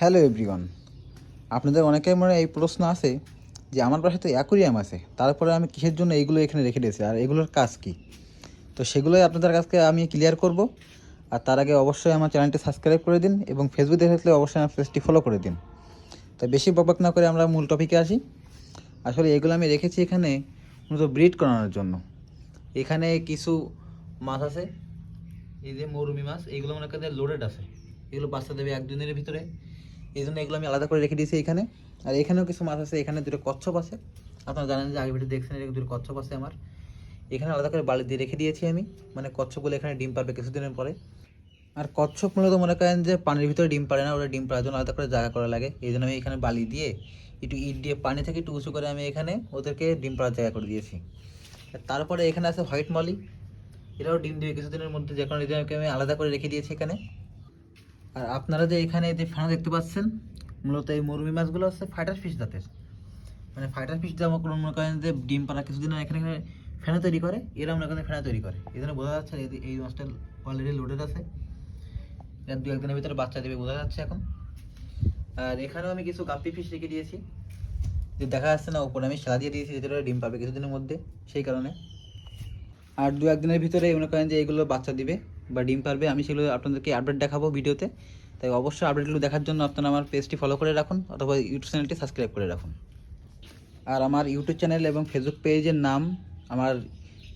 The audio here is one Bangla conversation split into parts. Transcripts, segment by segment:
হ্যালো এভরিওয়ান, আপনাদের অনেকের মনে এই প্রশ্ন আছে যে আমার পাশে তো অ্যাকুরিয়াম আছে, তারপরে আমি কিসের জন্য এইগুলো এখানে রেখে দিয়েছি আর এগুলোর কাজ কি। তো সেগুলোই আপনাদের কাছে আমি ক্লিয়ার করব। আর তার আগে অবশ্যই আমার চ্যানেলটি সাবস্ক্রাইব করে দিন এবং ফেসবুক দেখে থাকলে অবশ্যই আমার পেজটি ফলো করে দিন। তো বেশি বকবক না করে আমরা মূল টপিকে আসি। আসলে এগুলো আমি রেখেছি এখানে মূলত ব্রিড করানোর জন্য। এখানে কিছু মাছ আছে, এই যে মৌরুমি মাছ, এইগুলো মনে করেন লোডেড আছে, এগুলো বাচ্চা দেবে 1-2 দিনের ভিতরে। এই জন্য এগুলো আমি আলাদা করে রেখে দিয়েছি এখানে। আর এখানেও কিছু মাছ আছে, এখানে দুটো কচ্ছপ আছে। আপনারা জানেন যে আগে ভিডিও দেখছেন, এরকম দুটো কচ্ছপ আছে আমার এখানে, আলাদা করে বালি দিয়ে রেখে দিয়েছি আমি। মানে কচ্ছপগুলো এখানে ডিম পারবে কিছুদিনের পরে। আর কচ্ছপ মূলত মনে করেন যে পানির ভিতরে ডিম পারে না, ওরা ডিম পাড়ার জন্য আলাদা করে জায়গা করা লাগে। এই জন্য আমি এখানে বালি দিয়ে একটু ইট দিয়ে পানি থেকে একটু উঁচু করে আমি এখানে ওদেরকে ডিম পাড়ার জায়গা করে দিয়েছি। তারপরে এখানে আছে হোয়াইট মলি, এরাও ডিম দেবে কিছুদিনের মধ্যে, যে কারণে এদেরকে আমি আলাদা করে রেখে দিয়েছি এখানে। আর আপনারা যে এখানে যে ফেনা দেখতে পাচ্ছেন, মূলত এই মরুমি মাছগুলো হচ্ছে ফাইটার ফিশ জাতের। মানে ফাইটার ফিশ যেমন কোনো মনে করেন যে ডিম পাড়া কিছুদিন এখানে এখানে ফেনা তৈরি করে, এরা মনে করেন ফেনা তৈরি করে। এই জন্য বোঝা যাচ্ছে এই মাছটা অলরেডি লোডেড আছে, এর 2-1 দিনের ভিতরে বাচ্চা দেবে বোঝা যাচ্ছে এখন। আর এখানেও আমি কিছু গাপ্পি ফিশ রেখে দিয়েছি, যে দেখা যাচ্ছে না উপরে আমি সেলা দিয়ে দিয়েছি, যেটা ডিম পাবে কিছুদিনের মধ্যে, সেই কারণে। আর 2-1 দিনের ভিতরে মনে করেন যে এগুলো বাচ্চা দিবে বা ডিম পারবে, আমি সেগুলো আপনাদেরকে আপডেট দেখাবো ভিডিওতে। তাই অবশ্যই আপডেটগুলো দেখার জন্য আপনারা আমার পেজটি ফলো করে রাখুন অথবা ইউটিউব চ্যানেলটি সাবস্ক্রাইব করে রাখুন। আর আমার ইউটিউব চ্যানেল এবং ফেসবুক পেজের নাম আমার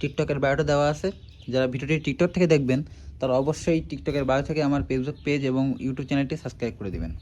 টিকটকের বায়োটা দেওয়া আছে। যারা ভিডিওটি টিকটক থেকে দেখবেন তারা অবশ্যই টিকটকের বায়ো থেকে আমার ফেসবুক পেজ এবং ইউটিউব চ্যানেলটি সাবস্ক্রাইব করে দেবেন।